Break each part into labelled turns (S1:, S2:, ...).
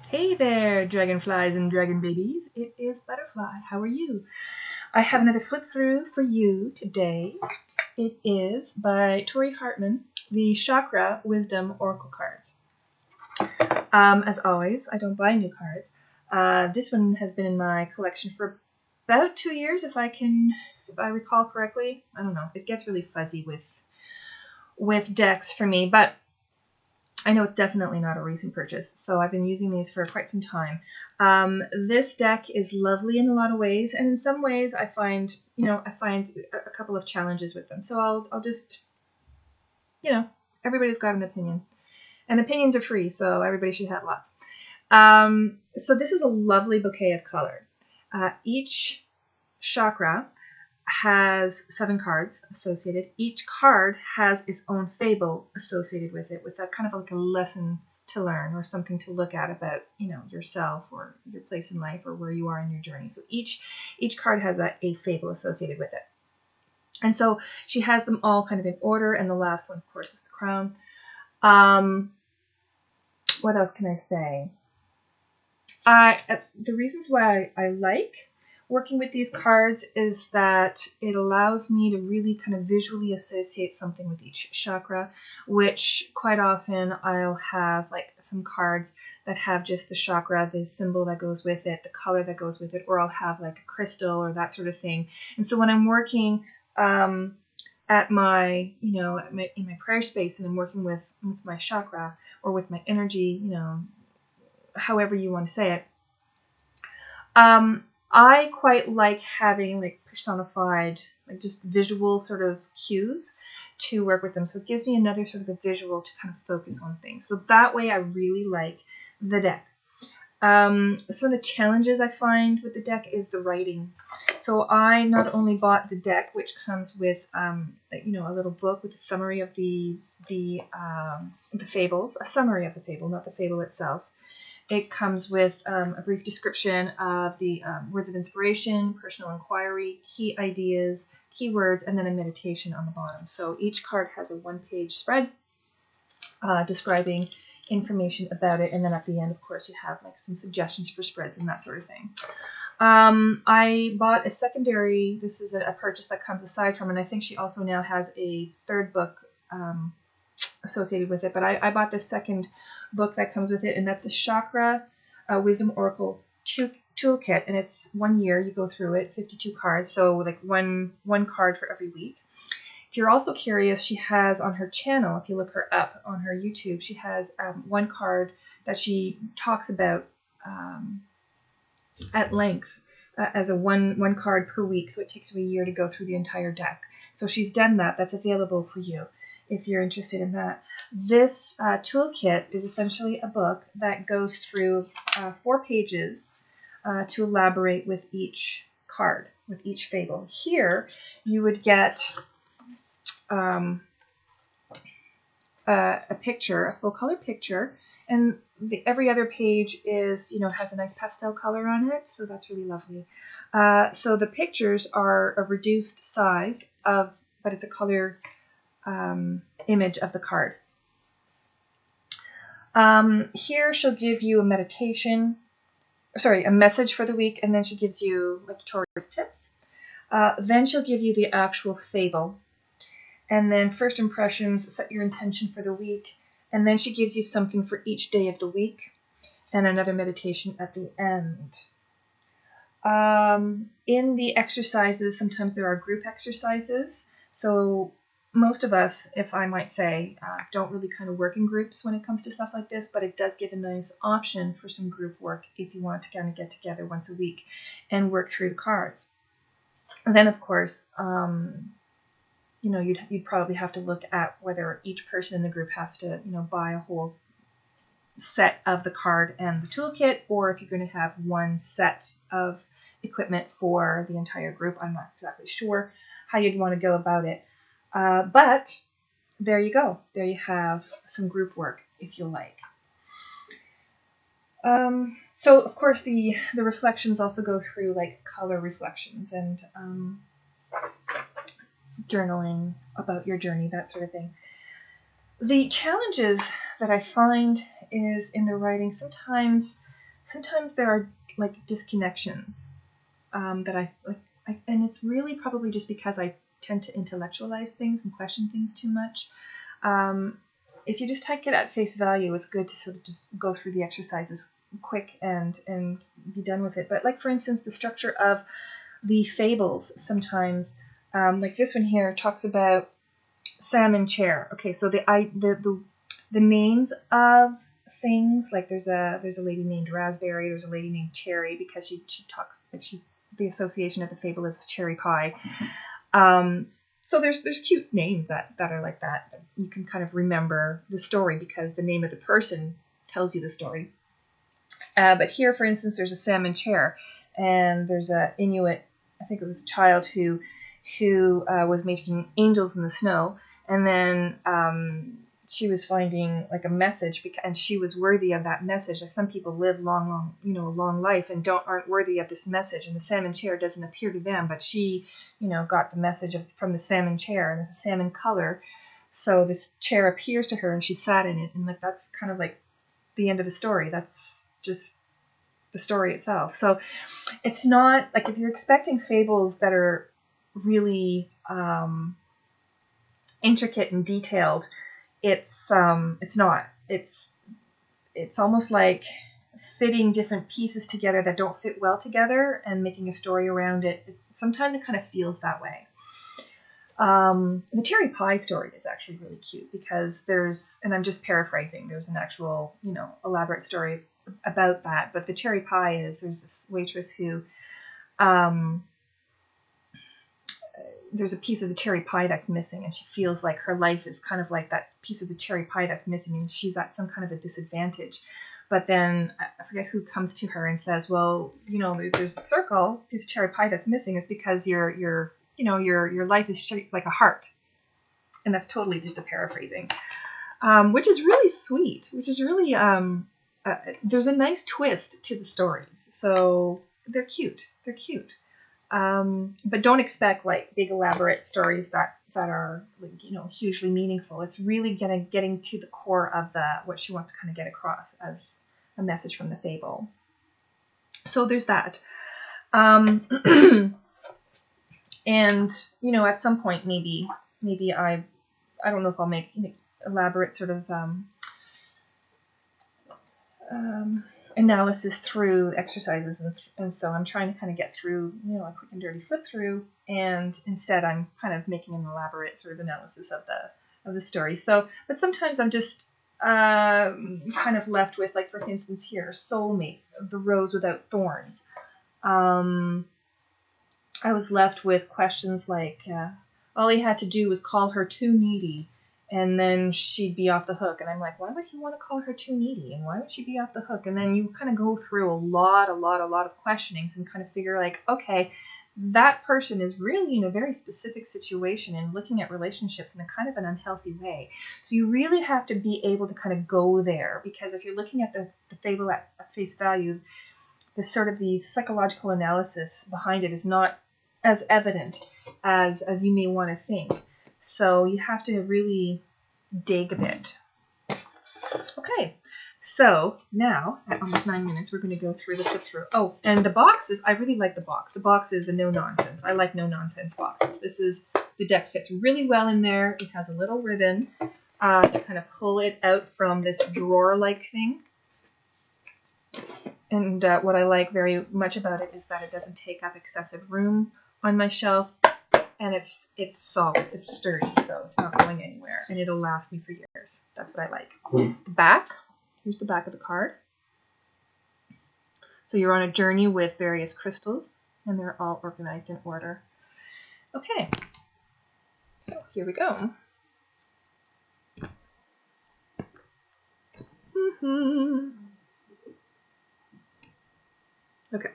S1: Hey there, dragonflies and dragon babies. It is Butterfly. How are you? I have another flip through for you today. It is by Tori Hartman, the Chakra Wisdom Oracle cards. As always, I don't buy new cards. This one has been in my collection for about 2 years, if I recall correctly. I don't know. It gets really fuzzy with decks for me, but I know it's definitely not a recent purchase, so I've been using these for quite some time. This deck is lovely in a lot of ways, and in some ways I find a couple of challenges with them. So I'll just, everybody's got an opinion, and opinions are free, so everybody should have lots. So this is a lovely bouquet of color. Each chakra has 7 cards associated. Each card has its own fable associated with it, with a kind of like a lesson to learn or something to look at about, yourself or your place in life or where you are in your journey. So each card has a fable associated with it. And so she has them all kind of in order, and the last one, of course, is the crown. What else can I say? The reasons why I like working with these cards is that it allows me to really kind of visually associate something with each chakra, which quite often I'll have like some cards that have just the chakra, the symbol that goes with it, the color that goes with it, or I'll have like a crystal or that sort of thing. And so when I'm working at my, in my prayer space, and I'm working with my chakra or with my energy, however you want to say it, I quite like having like personified, like just visual sort of cues to work with them. So it gives me another sort of a visual to kind of focus on things. So that way I really like the deck. Some of the challenges I find with the deck is the writing. So I not only bought the deck, which comes with, a little book with a summary of the fables, a summary of the fable, not the fable itself. It comes with a brief description of the words of inspiration, personal inquiry, key ideas, keywords, and then a meditation on the bottom. So each card has a 1-page spread describing information about it. And then at the end, of course, you have like some suggestions for spreads and that sort of thing. I bought a secondary. This is a purchase that comes aside from, and I think she also now has a third book associated with it, but I bought the second book that comes with it, and that's a Chakra Wisdom Oracle toolkit, and it's 1 year. You go through it, 52 cards, so like one card for every week. If you're also curious, she has on her channel, if you look her up on her YouTube, she has 1 card that she talks about at length as a one card per week, so it takes her a year to go through the entire deck. So she's done that. That's available for you if you're interested in that. This toolkit is essentially a book that goes through 4 pages to elaborate with each card, with each fable. Here, you would get a picture, a full color picture, and every other page is, has a nice pastel color on it, so that's really lovely. So the pictures are a reduced size but it's a color image of the card. Here she'll give you a message for the week, and then she gives you like Tori's tips. Then she'll give you the actual fable, and then first impressions, set your intention for the week, and then she gives you something for each day of the week, and another meditation at the end. In the exercises, sometimes there are group exercises, so most of us, if I might say, don't really kind of work in groups when it comes to stuff like this, but it does give a nice option for some group work if you want to kind of get together once a week and work through the cards. And then, of course, you'd probably have to look at whether each person in the group has to, buy a whole set of the card and the toolkit, or if you're going to have one set of equipment for the entire group. I'm not exactly sure how you'd want to go about it. But there you go. There you have some group work if you like. So of course the reflections also go through like color reflections and journaling about your journey, that sort of thing. The challenges that I find is in the writing. Sometimes sometimes there are like disconnections that I like, and it's really probably just because I tend to intellectualize things and question things too much. If you just take it at face value, it's good to sort of just go through the exercises quick and be done with it. But like, for instance, the structure of the fables sometimes, like this one here talks about salmon chair. Okay, so the names of things, like there's a lady named Raspberry, there's a lady named Cherry, because she talks, like, the association of the fable is cherry pie. So there's cute names that are like that. You can kind of remember the story because the name of the person tells you the story. But here, for instance, there's a salmon chair, and there's a Inuit, I think it was a child who was making angels in the snow, and then she was finding like a message, and she was worthy of that message. Like, some people live long life and aren't worthy of this message, and the salmon chair doesn't appear to them, but she, got the message from the salmon chair, and it's a salmon color. So this chair appears to her, and she sat in it, and like that's kind of like the end of the story. That's just the story itself. So it's not like, if you're expecting fables that are really intricate and detailed, it's not. It's almost like fitting different pieces together that don't fit well together and making a story around it. Sometimes it kind of feels that way. The cherry pie story is actually really cute because and I'm just paraphrasing, there's an actual, elaborate story about that. But the cherry pie there's this waitress who, there's a piece of the cherry pie that's missing, and she feels like her life is kind of like that piece of the cherry pie that's missing, and she's at some kind of a disadvantage. But then I forget who comes to her and says, well, there's a circle, piece of cherry pie that's missing is because your life is shaped like a heart. And that's totally just a paraphrasing, which is really sweet, which is really, there's a nice twist to the stories. So they're cute. But don't expect like big elaborate stories that are, hugely meaningful. It's really getting to the core of what she wants to kind of get across as a message from the fable. So there's that. And at some point maybe I don't know if I'll make elaborate sort of analysis through exercises, and so I'm trying to kind of get through a quick and dirty flip through, and instead I'm kind of making an elaborate sort of analysis of the story. So, but sometimes I'm just kind of left with, like, for instance here, Soulmate, the rose without thorns. I was left with questions like, all he had to do was call her too needy, and then she'd be off the hook. And I'm like, why would he want to call her too needy? And why would she be off the hook? And then you kind of go through a lot of questionings and kind of figure, like, okay, that person is really in a very specific situation and looking at relationships in a kind of an unhealthy way. So you really have to be able to kind of go there, because if you're looking at the fable at face value, the psychological analysis behind it is not as evident as you may want to think. So you have to really dig a bit. Okay, so now at almost 9 minutes, we're going to go through the flip through. Oh, and the boxes, I really like the box. The box is a no nonsense. I like no nonsense boxes. The deck fits really well in there. It has a little ribbon to kind of pull it out from this drawer-like thing. And what I like very much about it is that it doesn't take up excessive room on my shelf, and it's solid, it's sturdy, so it's not going anywhere, and it'll last me for years. That's what I like. The back, here's the back of the card. So you're on a journey with various crystals, and they're all organized in order. Okay, so here we go. Okay.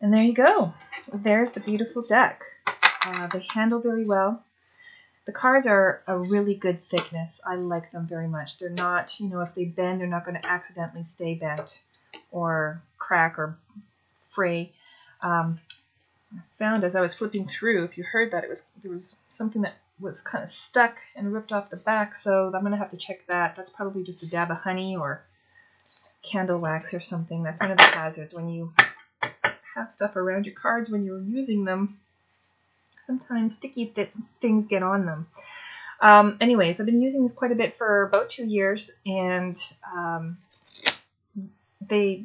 S1: And there you go. There's the beautiful deck. They handle very well. The cards are a really good thickness. I like them very much. They're not, if they bend, they're not going to accidentally stay bent or crack or fray. I found as I was flipping through, if you heard that, there was something that was kind of stuck and ripped off the back, so I'm going to have to check that. That's probably just a dab of honey or candle wax or something. That's one of the hazards when you have stuff around your cards when you're using them. Sometimes sticky things get on them. Anyways, I've been using this quite a bit for about 2 years, and they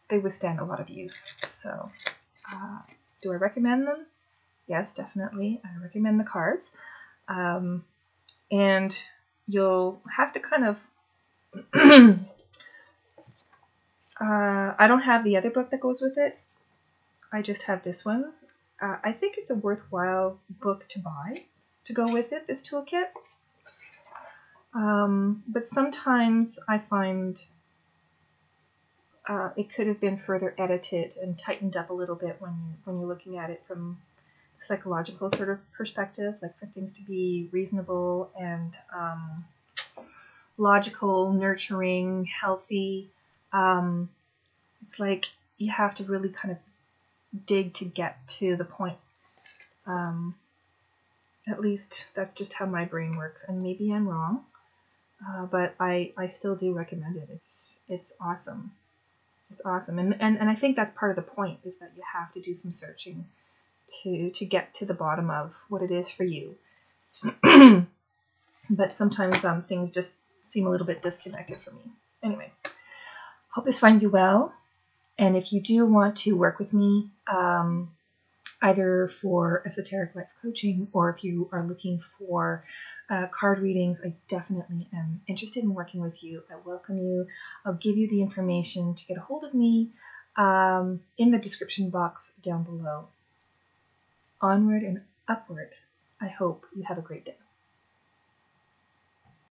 S1: withstand a lot of use. So, do I recommend them? Yes, definitely. I recommend the cards. And you'll have to kind of... I don't have the other book that goes with it. I just have this one. I think it's a worthwhile book to buy to go with it, this toolkit. But sometimes I find it could have been further edited and tightened up a little bit when you're looking at it from a psychological sort of perspective, like for things to be reasonable and logical, nurturing, healthy. It's like you have to really kind of dig to get to the point. At least that's just how my brain works, and maybe I'm wrong, but I still do recommend it. It's awesome. It's awesome, and I think that's part of the point, is that you have to do some searching to get to the bottom of what it is for you. But sometimes things just seem a little bit disconnected for me. Anyway, hope this finds you well. And if you do want to work with me, either for Esoteric Life Coaching, or if you are looking for card readings, I definitely am interested in working with you. I welcome you. I'll give you the information to get a hold of me in the description box down below. Onward and upward. I hope you have a great day.